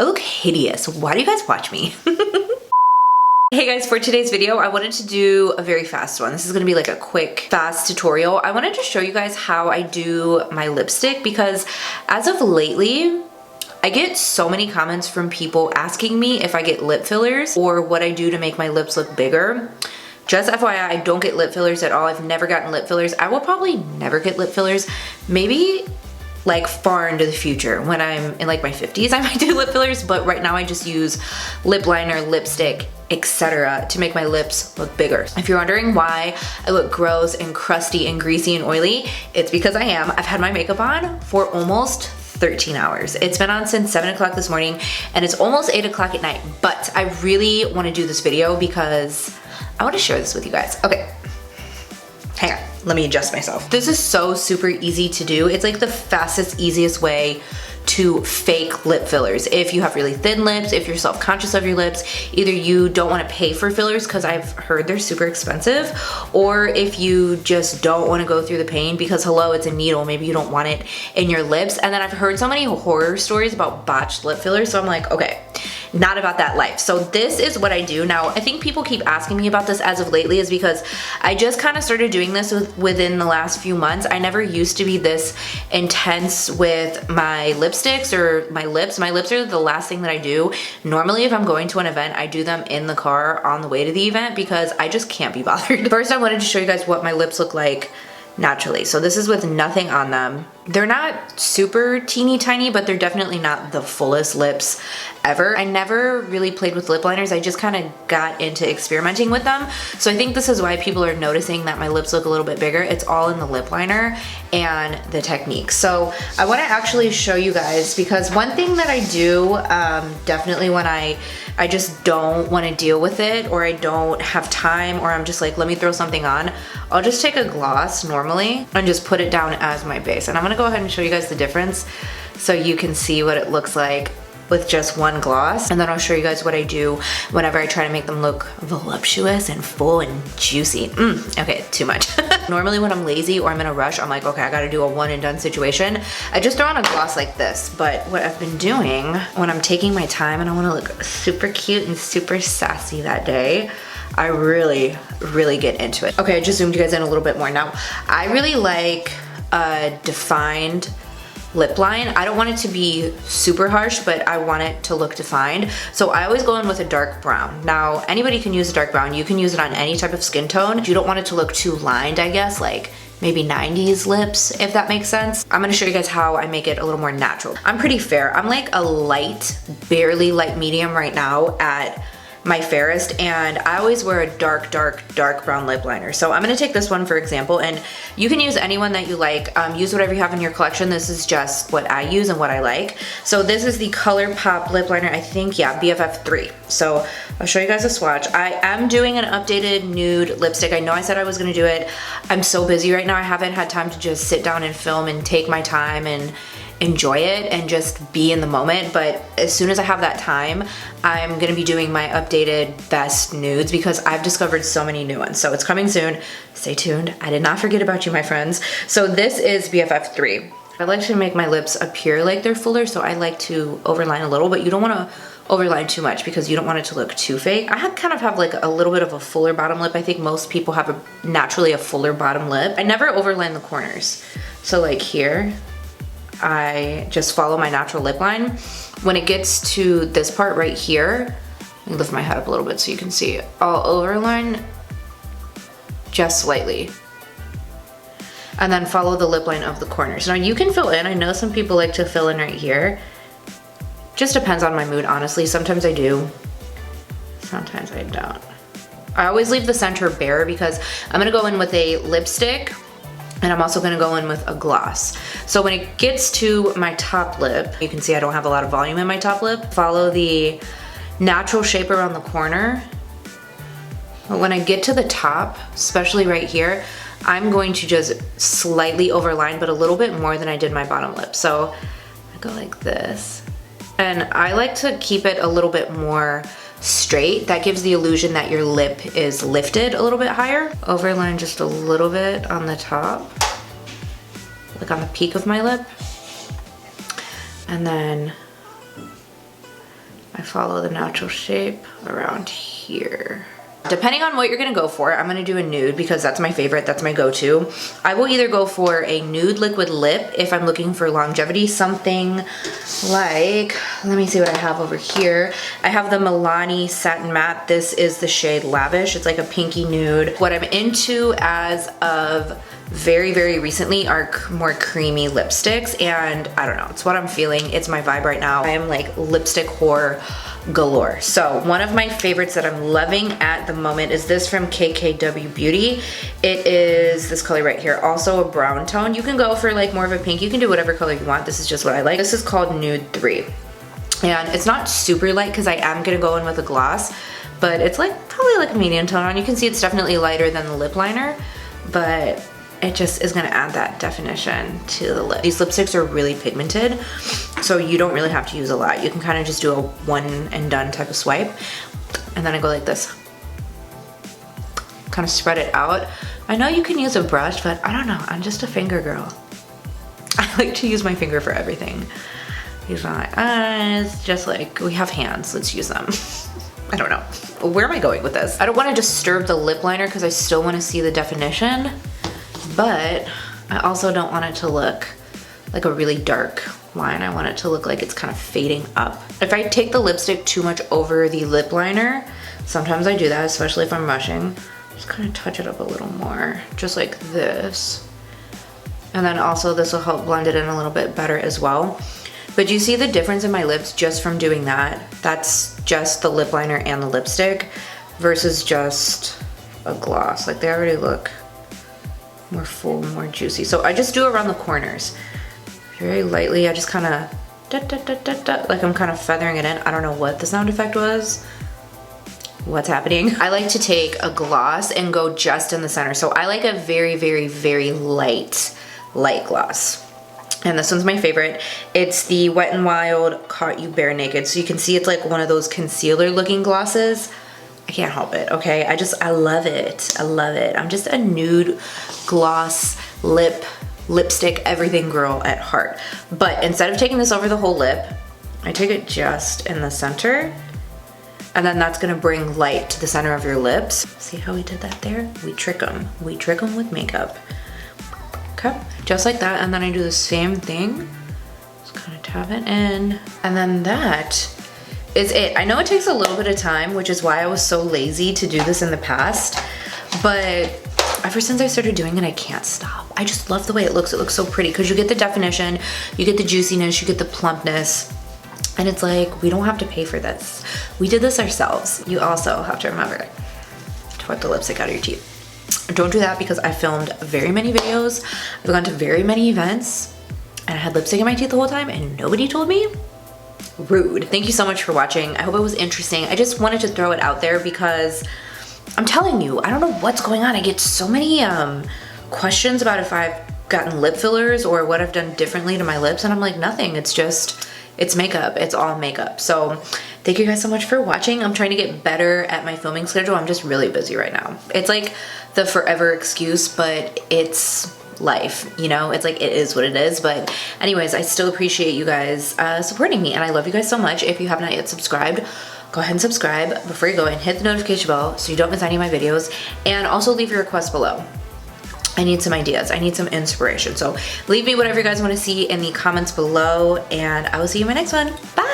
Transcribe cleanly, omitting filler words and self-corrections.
I look hideous. Why do you guys watch me? Hey guys, for today's video, I wanted to do a very fast one. This is gonna be like a quick, fast tutorial. I wanted to show you guys how I do my lipstick because as of lately, I get so many comments from people asking me if I get lip fillers or what I do to make my lips look bigger. Just FYI, I don't get lip fillers at all. I've never gotten lip fillers. I will probably never get lip fillers. Maybe like far into the future when I'm in like my 50s, I might do lip fillers, but right now I just use lip liner, lipstick, etc. to make my lips look bigger. If you're wondering why I look gross and crusty and greasy and oily, it's because I am. I've had my makeup on for almost 13 hours. It's been on since 7 o'clock this morning and it's almost 8 o'clock at night, but I really want to do this video because I want to share this with you guys. Okay, hang on, let me adjust myself. This is so super easy to do. It's like the fastest, easiest way to fake lip fillers. If you have really thin lips, if you're self-conscious of your lips, either you don't want to pay for fillers because I've heard they're super expensive, or if you just don't want to go through the pain because hello, it's a needle, maybe you don't want it in your lips. And then I've heard so many horror stories about botched lip fillers, so I'm like, okay, not about that life. So this is what I do. Now, I think people keep asking me about this as of lately is because I just kind of started doing this within the last few months. I never used to be this intense with my lipsticks or my lips. My lips are the last thing that I do. Normally, if I'm going to an event, I do them in the car on the way to the event because I just can't be bothered. First, I wanted to show you guys what my lips look like naturally. So this is with nothing on them. They're not super teeny tiny, but they're definitely not the fullest lips ever. I never really played with lip liners. I just kind of got into experimenting with them. So I think this is why people are noticing that my lips look a little bit bigger. It's all in the lip liner and the technique. So I want to actually show you guys because one thing that I do definitely when I just don't want to deal with it or I don't have time or I'm just like, let me throw something on, I'll just take a gloss normally and just put it down as my base. And I'm gonna go ahead and show you guys the difference so you can see what it looks like with just one gloss. And then I'll show you guys what I do whenever I try to make them look voluptuous and full and juicy. Okay, too much. Normally when I'm lazy or I'm in a rush, I'm like, okay, I gotta do a one and done situation. I just throw on a gloss like this. But what I've been doing when I'm taking my time and I wanna look super cute and super sassy that day, I really get into it. Okay, I just zoomed you guys in a little bit more. Now, I really like a defined lip line. I don't want it to be super harsh, but I want it to look defined. So I always go in with a dark brown. Now, anybody can use a dark brown. You can use it on any type of skin tone. You don't want it to look too lined, I guess, like maybe 90s lips, if that makes sense. I'm gonna show you guys how I make it a little more natural. I'm pretty fair. I'm like a light, barely light medium right now at my fairest, and I always wear a dark brown lip liner. So I'm gonna take this one for example, and you can use any one that you like. Use whatever you have in your collection. This is just what I use and what I like. So this is the Colourpop Lip Liner, I think, yeah, Bff 3. So I'll show you guys a swatch. I am doing an updated nude lipstick. I know I said I was gonna do it. I'm so busy right now, I haven't had time to just sit down and film and take my time and enjoy it and just be in the moment, but as soon as I have that time, I'm gonna be doing my updated best nudes because I've discovered so many new ones. So it's coming soon, stay tuned. I did not forget about you, my friends. So this is Bff 3. I like to make my lips appear like they're fuller, so I like to overline a little, but you don't wanna overline too much because you don't want it to look too fake. I kind of have like a little bit of a fuller bottom lip. I think most people have naturally a fuller bottom lip. I never overline the corners. So like here, I just follow my natural lip line. When it gets to this part right here, let me lift my head up a little bit so you can see, I'll overline just slightly and then follow the lip line of the corners. Now you can fill in, I know some people like to fill in right here. Just depends on my mood, honestly. Sometimes I do, sometimes I don't. I always leave the center bare because I'm gonna go in with a lipstick and I'm also gonna go in with a gloss. So when it gets to my top lip, you can see I don't have a lot of volume in my top lip. Follow the natural shape around the corner. But when I get to the top, especially right here, I'm going to just slightly overline, but a little bit more than I did my bottom lip. So I go like this. And I like to keep it a little bit more straight. That gives the illusion that your lip is lifted a little bit higher. Overline just a little bit on the top, like on the peak of my lip. And then I follow the natural shape around here. Depending on what you're gonna go for, I'm gonna do a nude because that's my favorite, that's my go-to. I will either go for a nude liquid lip if I'm looking for longevity, something like, let me see what I have over here. I have the Milani Satin Matte. This is the shade Lavish. It's like a pinky nude. What I'm into as of very, very recently are more creamy lipsticks, and I don't know, it's what I'm feeling. It's my vibe right now. I am like lipstick whore galore. So one of my favorites that I'm loving at the moment is this from KKW Beauty. It is this color right here, also a brown tone. You can go for like more of a pink. You can do whatever color you want. This is just what I like. This is called Nude 3. And it's not super light because I am gonna go in with a gloss, but it's like probably like a medium tone on. You can see it's definitely lighter than the lip liner, but it just is gonna add that definition to the lip. These lipsticks are really pigmented, so you don't really have to use a lot. You can kind of just do a one and done type of swipe. And then I go like this. Kind of spread it out. I know you can use a brush, but I don't know, I'm just a finger girl. I like to use my finger for everything. Use my eyes, just like we have hands, let's use them. I don't know. Where am I going with this? I don't wanna disturb the lip liner because I still wanna see the definition, but I also don't want it to look like a really dark line. I want it to look like it's kind of fading up. If I take the lipstick too much over the lip liner, sometimes I do that, especially if I'm rushing. Just kind of touch it up a little more, just like this. And then also this will help blend it in a little bit better as well. But you see the difference in my lips just from doing that? That's just the lip liner and the lipstick versus just a gloss. Like they already look more full, more juicy. So I just do around the corners. Very lightly, I just kind of, like I'm kind of feathering it in. I don't know what the sound effect was. What's happening? I like to take a gloss and go just in the center. So I like a very, very, very light gloss. And this one's my favorite. It's the Wet n Wild Caught You Bare Naked. So you can see it's like one of those concealer looking glosses. I can't help it, okay? I love it. I love it. I'm just a nude gloss lipstick everything girl at heart. But instead of taking this over the whole lip, I take it just in the center, and then that's gonna bring light to the center of your lips. See how we did that there? We trick them. We trick them with makeup. Okay, just like that, and then I do the same thing. Just kind of tap it in, and then that is it. I know it takes a little bit of time, which is why I was so lazy to do this in the past, but ever since I started doing it, I can't stop. I just love the way it looks. It looks so pretty because you get the definition, you get the juiciness, you get the plumpness, and it's like, we don't have to pay for this. We did this ourselves. You also have to remember to wipe the lipstick out of your teeth. Don't do that because I filmed very many videos. I've gone to very many events and I had lipstick in my teeth the whole time and nobody told me. Rude. Thank you so much for watching. I hope it was interesting. I just wanted to throw it out there because I'm telling you, I don't know what's going on. I get so many questions about if I've gotten lip fillers or what I've done differently to my lips, and I'm like, nothing. It's just, it's makeup. It's all makeup. So thank you guys so much for watching. I'm trying to get better at my filming schedule. I'm just really busy right now. It's like the forever excuse, but it's life, you know? It's like, it is what it is. But anyways, I still appreciate you guys supporting me, and I love you guys so much. If you have not yet subscribed, go ahead and subscribe before you go and hit the notification bell so you don't miss any of my videos, and also leave your requests below. I need some ideas. I need some inspiration. So leave me whatever you guys want to see in the comments below, and I will see you in my next one. Bye!